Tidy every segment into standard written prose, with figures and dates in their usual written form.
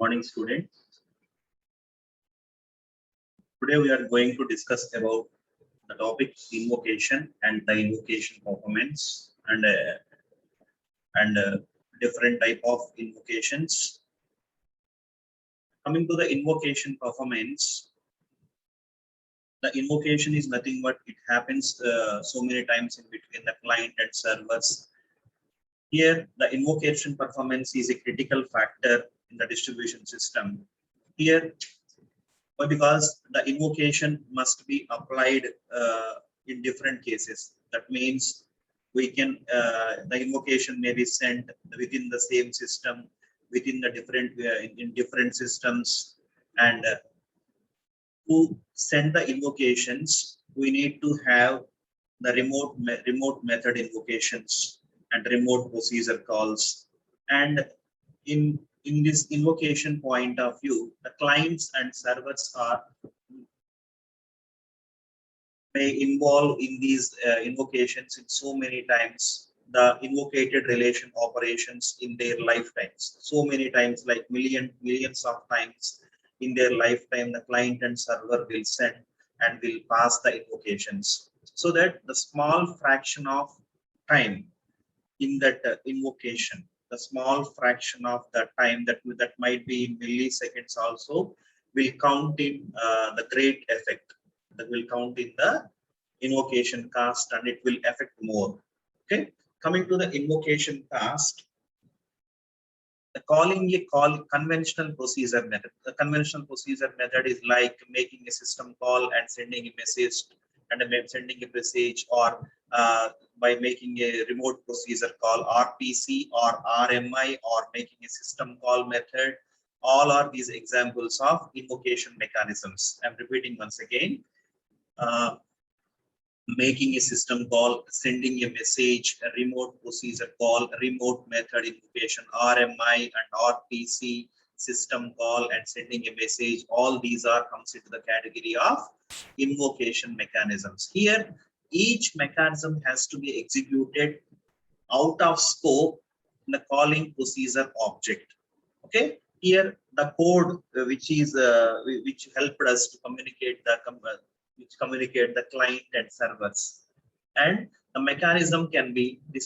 Morning, students. Today we are going to discuss about the topic invocation and the invocation performance and different type of invocations. Coming to the invocation performance, the invocation is nothing but it happens so many times in between the client and servers. Here, the invocation performance is a critical factor in the distribution system. Here, because the invocation must be applied in different cases. That means we can the invocation may be sent within the same system, within the different in different systems, and to send the invocations, we need to have the remote method invocations and remote procedure calls. And in this invocation point of view, the clients and servers are may involve in these invocations in so many times, the invocated relation operations in their lifetimes. So many times, like millions of times in their lifetime, the client and server will send and will pass the invocations. So that the small fraction of time in that invocation, the small fraction of the time that might be in milliseconds also will count in the great effect, that will count in the invocation cost, and it will affect more. Okay, coming to the invocation cost, the calling a call conventional procedure method. The conventional procedure method is like making a system call and sending a message sending a message, or by making a remote procedure call, RPC or RMI, or making a system call method. All are these examples of invocation mechanisms. I'm repeating once again. Making a system call, sending a message, a remote procedure call, remote method invocation, RMI and RPC, system call, and sending a message. All these are comes into the category of invocation mechanisms. Here, each mechanism has to be executed out of scope in the calling procedure object. Okay. Here, the code which helped us to communicate the client and servers, and the mechanism can be the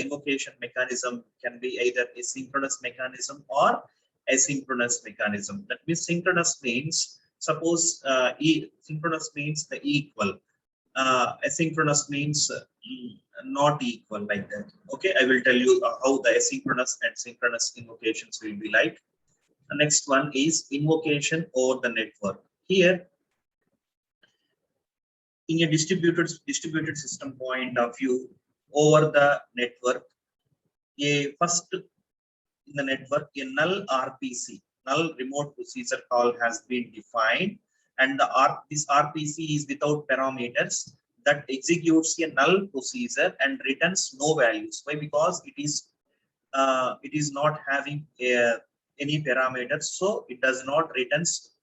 invocation mechanism can be either a synchronous mechanism or asynchronous mechanism. That means synchronous means, suppose synchronous means the equal, asynchronous means not equal, like that. Okay, I will tell you how the asynchronous and synchronous invocations will be like. The next one is invocation over the network. Here, in a distributed system point of view, over the network, first in the network, a null RPC, null remote procedure call, has been defined, and this RPC is without parameters, that executes a null procedure and returns no values. Why? Because it is not having any parameters, so it does not returns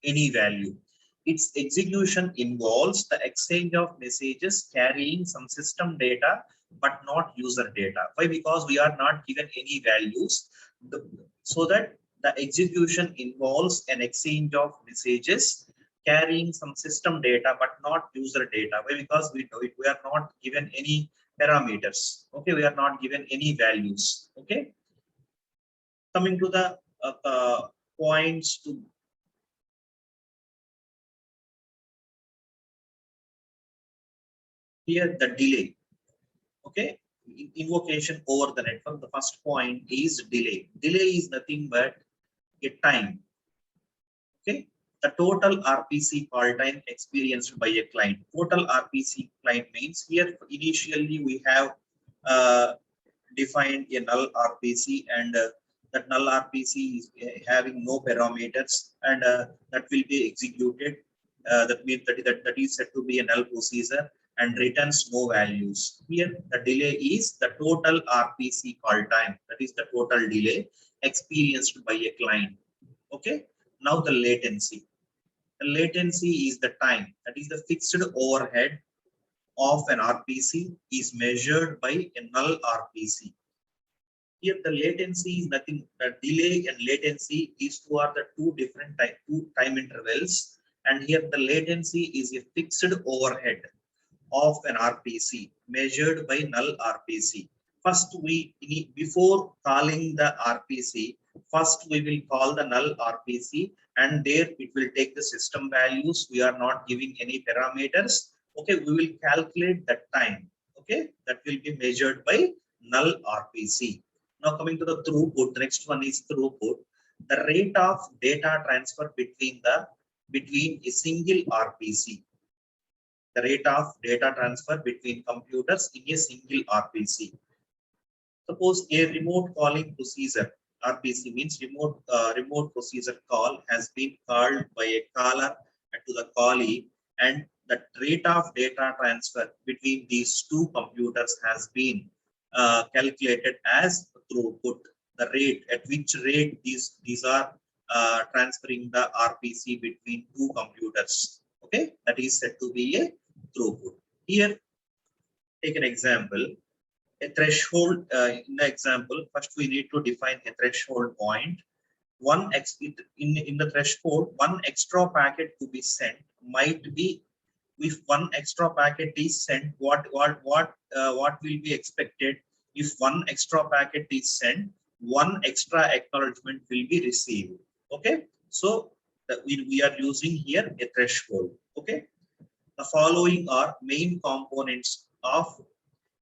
any value. Its execution involves the exchange of messages carrying some system data but not user data. Why? Because we are not given any values, so that the execution involves an exchange of messages carrying some system data but not user data. Why? Because we are not given any parameters. Okay, we are not given any values. Okay, coming to the points to here, the delay. Okay, invocation over the network, the first point is delay. Delay is nothing but a time. Okay, the total RPC call time experienced by a client. Total RPC client means, here initially we have defined a null RPC, and that null RPC is having no parameters, and that will be executed. That means that is said to be a null procedure and returns no values. Here, the delay is the total RPC call time. That is the total delay experienced by a client. Okay. Now the latency. The latency is the time. That is the fixed overhead of an RPC is measured by a null RPC. Here the latency is nothing, the delay and latency, these two are the two different time intervals, and here the latency is a fixed overhead of an RPC measured by null RPC. First, before calling the RPC, first we will call the null RPC, and there it will take the system values. We are not giving any parameters. Okay, we will calculate that time. Okay, that will be measured by null RPC. Now coming to the throughput, the next one is throughput. The rate of data transfer between a single RPC. The rate of data transfer between computers in a single RPC. Suppose a remote calling procedure, RPC means remote procedure call, has been called by a caller to the callee, and the rate of data transfer between these two computers has been calculated as throughput. The rate at which rate these are transferring the RPC between two computers. Okay, that is said to be a throughput. Here, take an example. A threshold, in the example, first we need to define a threshold point. In the threshold, one extra packet to be sent might be, if one extra packet is sent, what will be expected? If one extra packet is sent, one extra acknowledgement will be received. Okay, so we are using here a threshold. Okay, the following are main components of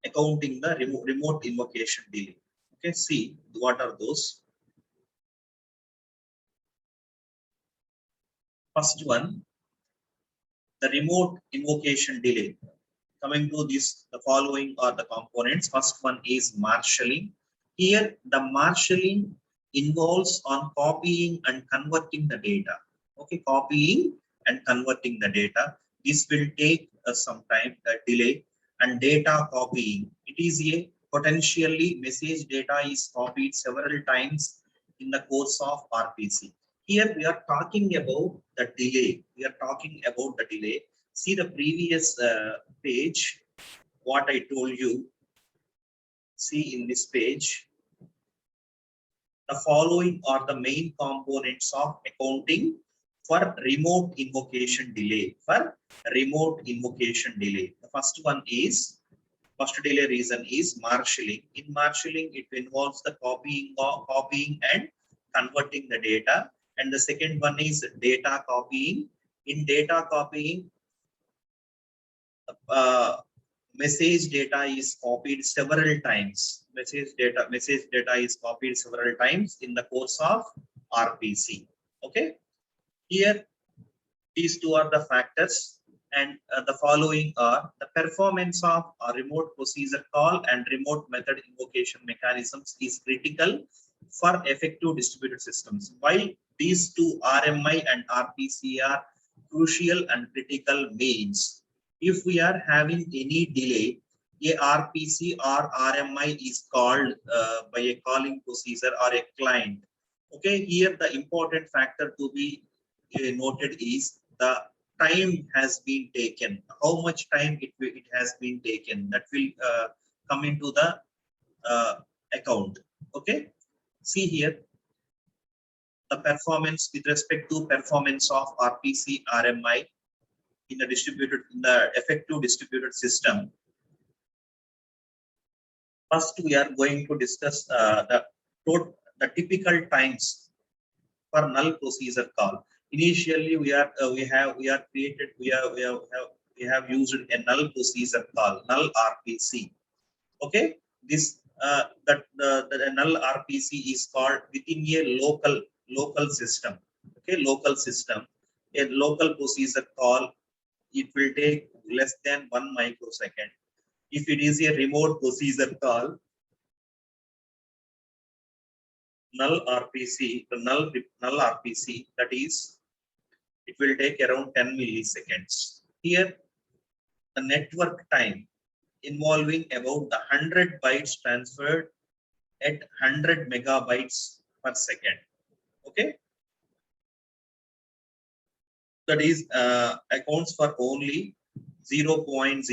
accounting the remote invocation delay. Okay, see what are those. First one, the remote invocation delay. Coming to this, the following are the components. First one is marshalling. Here, the marshalling involves on copying and converting the data. Okay, copying and converting the data. This will take some time, delay. And data copying. It is a potentially message data is copied several times in the course of RPC. Here we are talking about the delay. We are talking about the delay. See the previous page, what I told you. See in this page, the following are the main components of accounting for remote invocation delay. The first one is, first delay reason is marshalling. In marshalling, it involves the copying and converting the data. And the second one is data copying. In data copying, message data is copied several times. Message data is copied several times in the course of RPC. Okay. Here, these two are the factors, and the following are the performance of a remote procedure call and remote method invocation mechanisms is critical for effective distributed systems. While these two RMI and RPC are crucial and critical means, if we are having any delay, a RPC or RMI is called by a calling procedure or a client. Okay, here the important factor to be noted is the time has been taken. How much time it has been taken, that will come into the account. Okay, see here the performance with respect to performance of RPC RMI in the effective distributed system. First, we are going to discuss the typical times for null procedure call. Initially, we have used a null procedure call, null RPC. Okay, this the null RPC is called within a local system. Okay, local system. A local procedure call, it will take less than 1 microsecond. If it is a remote procedure call, null RPC, that is, it will take around 10 milliseconds. Here, the network time involving about the 100 bytes transferred at 100 megabytes per second. Okay, that is accounts for only 0.01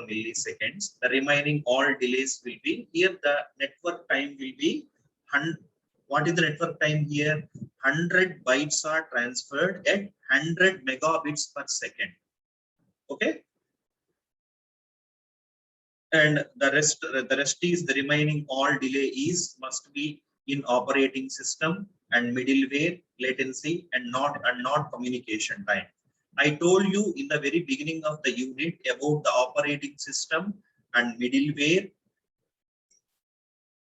milliseconds. The remaining all delays will be, here the network time will be what is the network time here? 100 bytes are transferred at 100 megabits per second. Okay. And the rest is the remaining all delay is must be in operating system and middleware latency and not communication time. I told you in the very beginning of the unit about the operating system and middleware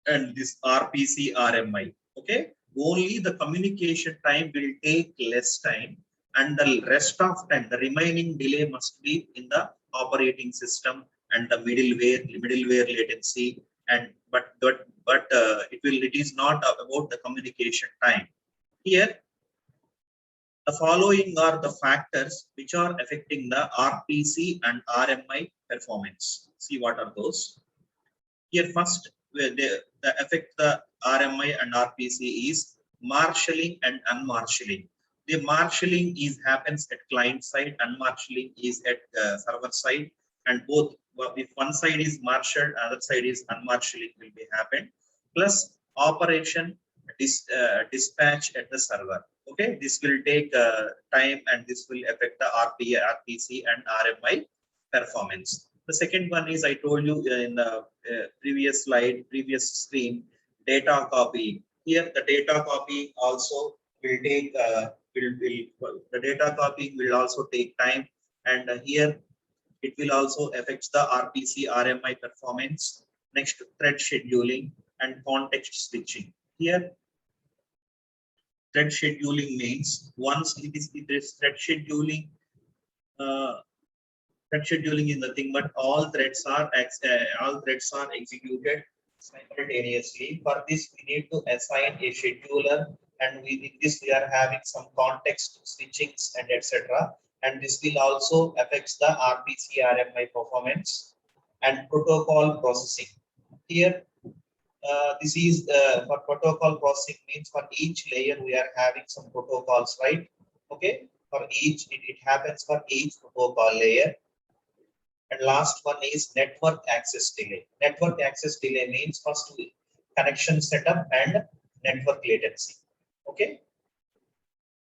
and this RPC RMI. Okay, only the communication time will take less time, and the rest of time, the remaining delay must be in the operating system and the middleware latency. And it is not about the communication time. Here, the following are the factors which are affecting the RPC and RMI performance. See what are those. Here first, the affect the RMI and RPC is marshalling and unmarshalling. The marshalling is happens at client side, unmarshalling is at server side, and both, if one side is marshaled, other side is unmarshalling will be happen. Plus operation dispatch at the server. Okay, this will take time, and this will affect the RPC and RMI performance. The second one is, I told you in the previous slide, previous screen, data copy. Here the data copy also will take the data copy will also take time, and here it will also affect the RPC RMI performance. Next, thread scheduling and context switching. Here thread scheduling means once it is thread scheduling. Thread scheduling is nothing but all threads are executed simultaneously. For this, we need to assign a scheduler, and in this we are having some context switchings and etc. And this will also affect the RPC RMI performance and protocol processing. Here, this is for protocol processing means for each layer we are having some protocols, right? Okay, for each it happens for each protocol layer. And last one is network access delay. Network access delay means first connection setup and network latency. Okay.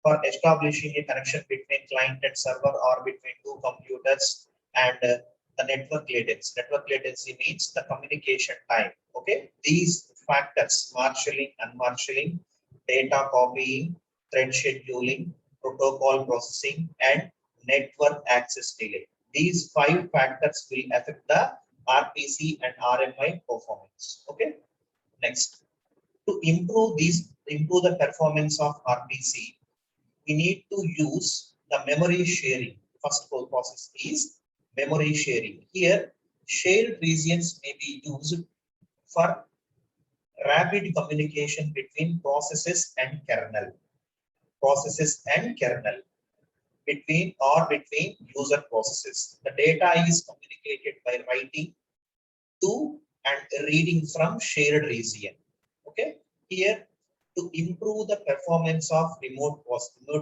For establishing a connection between client and server or between two computers, and the network latency. Network latency means the communication time. Okay. These factors, marshalling, unmarshalling, data copying, thread scheduling, protocol processing, and network access delay. These 5 factors will affect the RPC and RMI performance. Okay. Next, to improve the performance of RPC, we need to use the memory sharing. First process is memory sharing. Here, shared regions may be used for rapid communication between processes and kernel. Processes and kernel. Between user processes. The data is communicated by writing to and reading from shared region. Okay. Here, to improve the performance of remote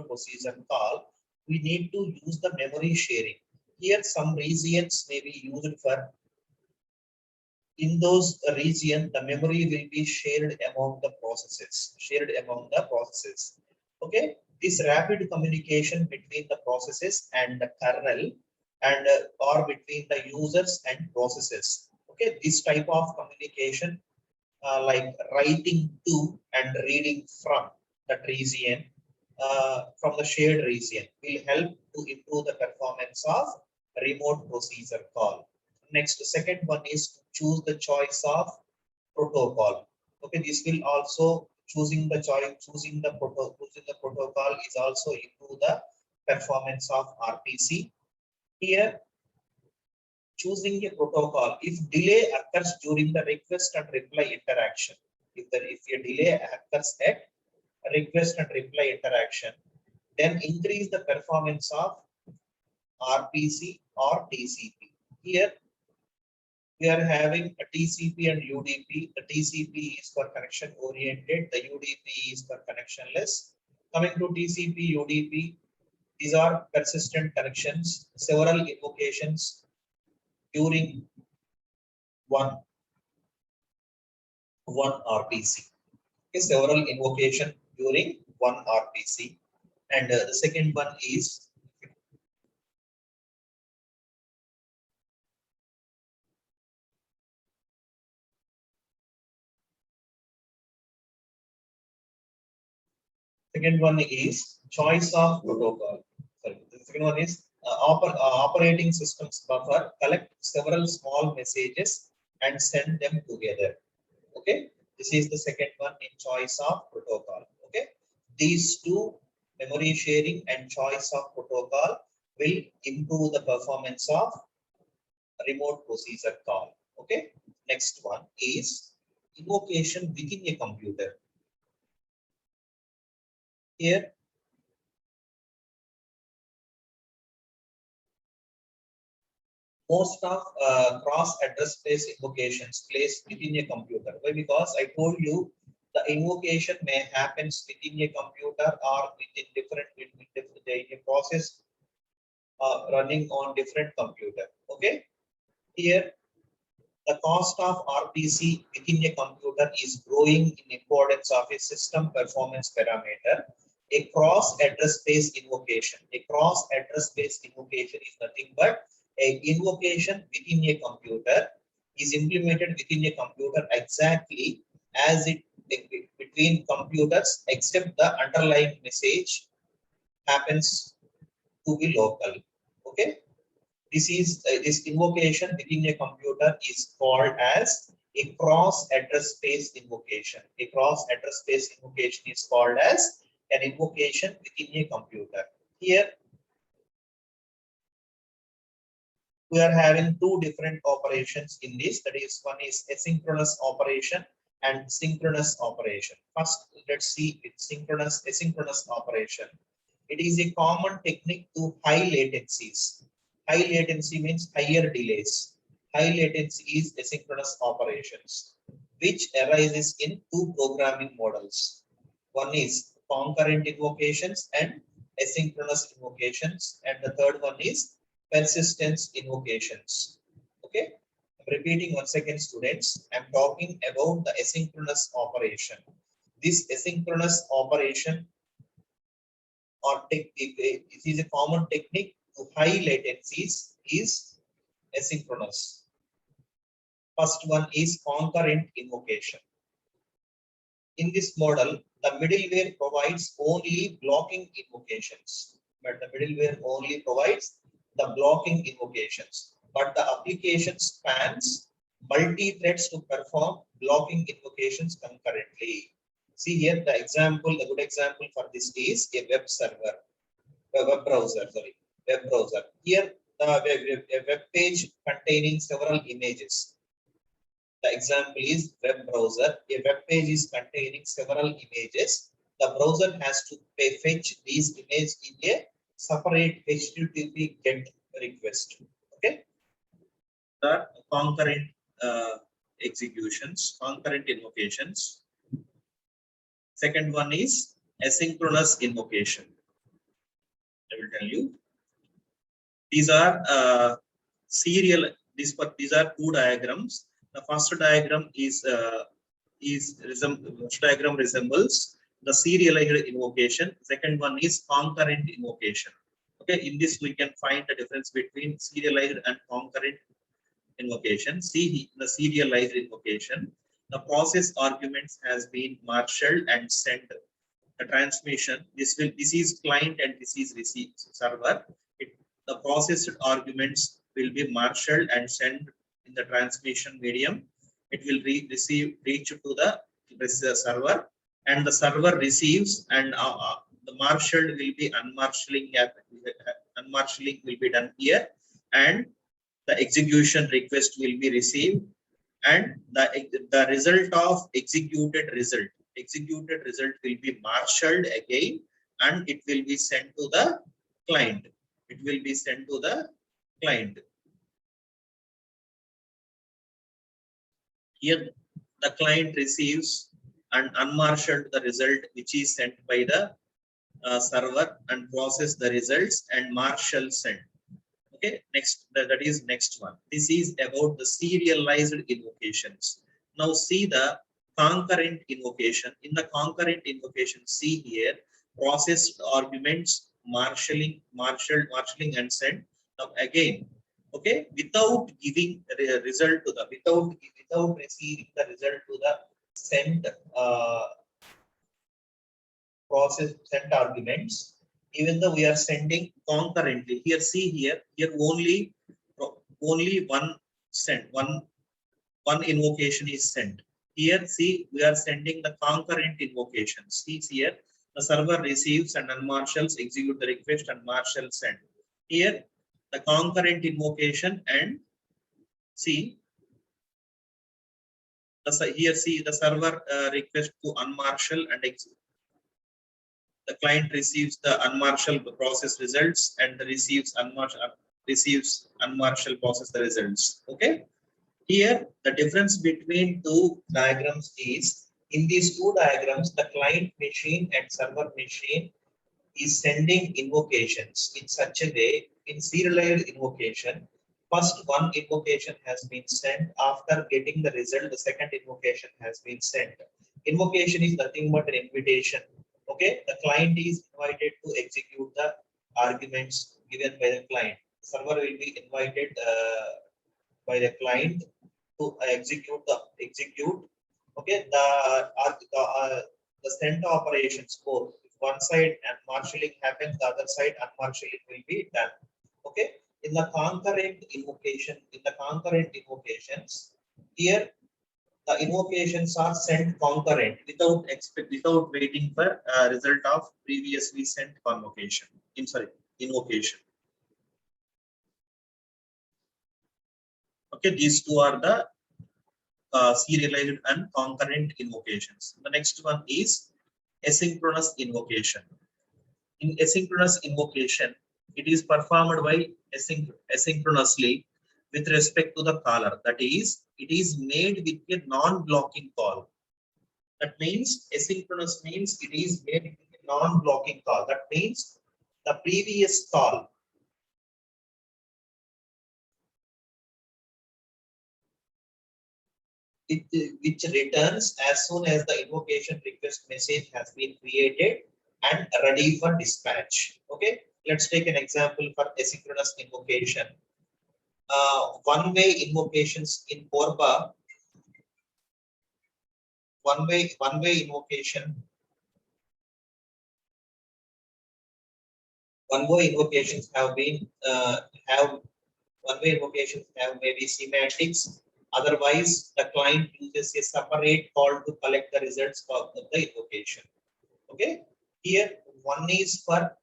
procedure call, we need to use the memory sharing. Here, some regions may be used for. In those regions, the memory will be shared among the processes. Okay. This rapid communication between the processes and the kernel, and or between the users and processes. Okay, this type of communication, like writing to and reading from that region, from the shared region, will help to improve the performance of remote procedure call. Next, second one is to choose the choice of protocol. Okay, this will also choosing the protocol is also improve the performance of RPC. Here, choosing a protocol, if delay occurs during the request and reply interaction, if a delay occurs at request and reply interaction, then increase the performance of RPC or TCP. Here, we are having a TCP and UDP. The TCP is for connection oriented, the UDP is for connectionless. Coming to TCP, UDP, these are persistent connections, several invocations during one RPC. Okay, several invocation during one RPC, and the second one is choice of protocol. Sorry, the second one is operating systems buffer collect several small messages and send them together. Okay, this is the second one in choice of protocol. Okay, these two, memory sharing and choice of protocol, will improve the performance of remote procedure call. Okay, next one is invocation within a computer. Here, most of cross address space invocations placed within a computer. Why? Because I told you the invocation may happen within a computer or within the process running on different computer. Okay, here the cost of RPC within a computer is growing in importance of a system performance parameter. A cross address space invocation. A cross address space invocation is nothing but a invocation within a computer is implemented within a computer exactly as it between computers, except the underlying message happens to be local. Okay, this invocation within a computer is called as a cross address space invocation. A cross address space invocation is called as an invocation within a computer. Here we are having two different operations in this. That is, one is asynchronous operation and synchronous operation. First, let's see it asynchronous operation. It is a common technique to high latencies. High latency means higher delays. High latency is asynchronous operations, which arises in two programming models. One is concurrent invocations and asynchronous invocations, and the third one is persistence invocations. Okay, I'm repeating once again, students. I'm talking about the asynchronous operation. This asynchronous operation or it is a common technique to high latencies is asynchronous. First one is concurrent invocation. In this model, the middleware provides only blocking invocations, but the middleware only provides the blocking invocations, but the application spans multi-threads to perform blocking invocations concurrently. See here the example, the good example for this is a web server, a web browser, sorry, web browser. Here a web page containing several images. The example is web browser. A web page is containing several images. The browser has to fetch these images in a separate HTTP GET request. Okay. The concurrent executions, concurrent invocations. Second one is asynchronous invocation. I will tell you. These are serial. These are two diagrams. The first diagram diagram resembles the serialized invocation. Second one is concurrent invocation. Okay, in this we can find the difference between serialized and concurrent invocation. See the serialized invocation. The process arguments has been marshaled and sent. The transmission. This is client and this is receive server. The processed arguments will be marshaled and sent in the transmission medium. It will reach to the server, and the server receives, and the marshaled will be unmarshalling. Unmarshalling will be done here, and the execution request will be received, and the result of executed result will be marshaled again, and it will be sent to the client. It will be sent to the client. Here the client receives and unmarshaled the result which is sent by the server, and process the results and marshal send. Okay, next that is next one. This is about the serialized invocations. Now see the concurrent invocation. In the concurrent invocation, see here, processed arguments, marshalling and send. Now again, okay, without giving the result to the, without receiving the result to the sent process sent arguments, even though we are sending concurrently. Here, see here, only one sent, one invocation is sent. Here, see, we are sending the concurrent invocations. See here, the server receives and unmarshals execute the request and marshal send. Here, the concurrent invocation and see, here see the server request to unmarshal and execute. The client receives the unmarshal process results and receives unmarshal process the results. Okay. Here, the difference between two diagrams is, in these two diagrams, the client machine and server machine is sending invocations in such a way, in serialized invocation, first one invocation has been sent. After getting the result, the second invocation has been sent. Invocation is nothing but an invitation. Okay, the client is invited to execute the arguments given by the client. Server will be invited by the client to execute. Okay, the send operations both. If one side and marshalling happens, the other side unmarshalling will be done. Okay, in the concurrent invocations, here the invocations are sent concurrent without waiting for result of previously sent invocation. Okay, these two are the serialized and concurrent invocations. The next one is asynchronous invocation. In asynchronous invocation, it is performed by asynchronously with respect to the caller. That is, it is made with a non-blocking call. That means asynchronous means it is made with a non-blocking call. That means the previous call which returns as soon as the invocation request message has been created and ready for dispatch. Okay, let's take an example for asynchronous invocation. One-way invocations in Corba. One-way invocation. One-way invocations have maybe semantics. Otherwise, the client uses a separate call to collect the results of the invocation. Okay, here one is for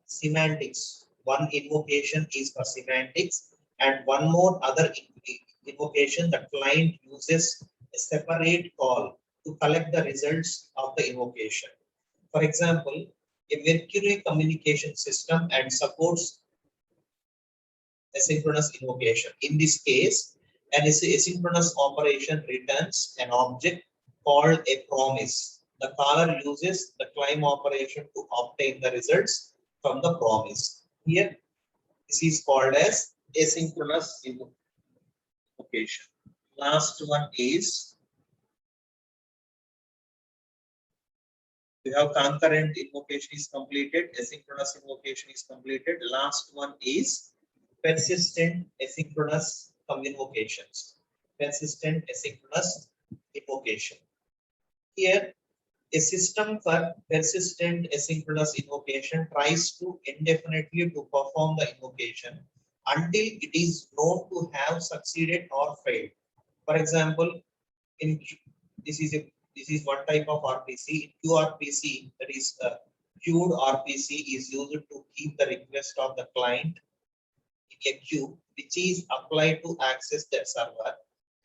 semantics. One invocation is for semantics, and one more other invocation the client uses a separate call to collect the results of the invocation. For example, a Mercury communication system and supports asynchronous invocation. In this case, an asynchronous operation returns an object called a promise. The caller uses the climb operation to obtain the results from the promise. Here, this is called as asynchronous invocation. Last one is, we have concurrent invocation is completed, asynchronous invocation is completed. Last one is persistent asynchronous invocations. Persistent asynchronous invocation. Here, a system for persistent asynchronous invocation tries to indefinitely to perform the invocation until it is known to have succeeded or failed. For example, this is one type of RPC. In QRPC, that is queued RPC, is used to keep the request of the client in a queue, which is applied to access the server.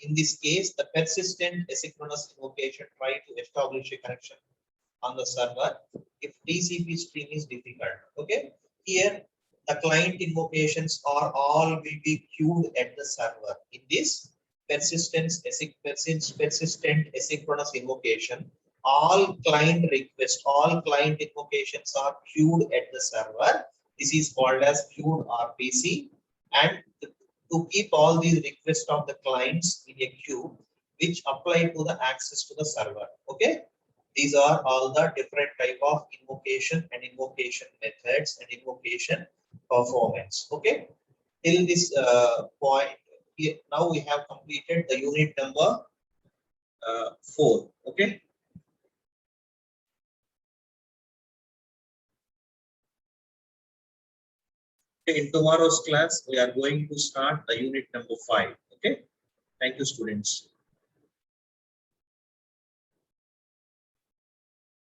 In this case, the persistent asynchronous invocation tries to establish a connection on the server if TCP stream is difficult. Okay, here the client invocations are all will be queued at the server. In this persistent asynchronous invocation, all client requests, all client invocations are queued at the server. This is called as queued RPC. And to keep all these requests of the clients in a queue, which apply to the access to the server. Okay, these are all the different type of invocation and invocation methods and invocation performance. Okay, till this point, now we have completed the unit number 4. Okay. In tomorrow's class, we are going to start the unit number 5. Okay. Thank you, students.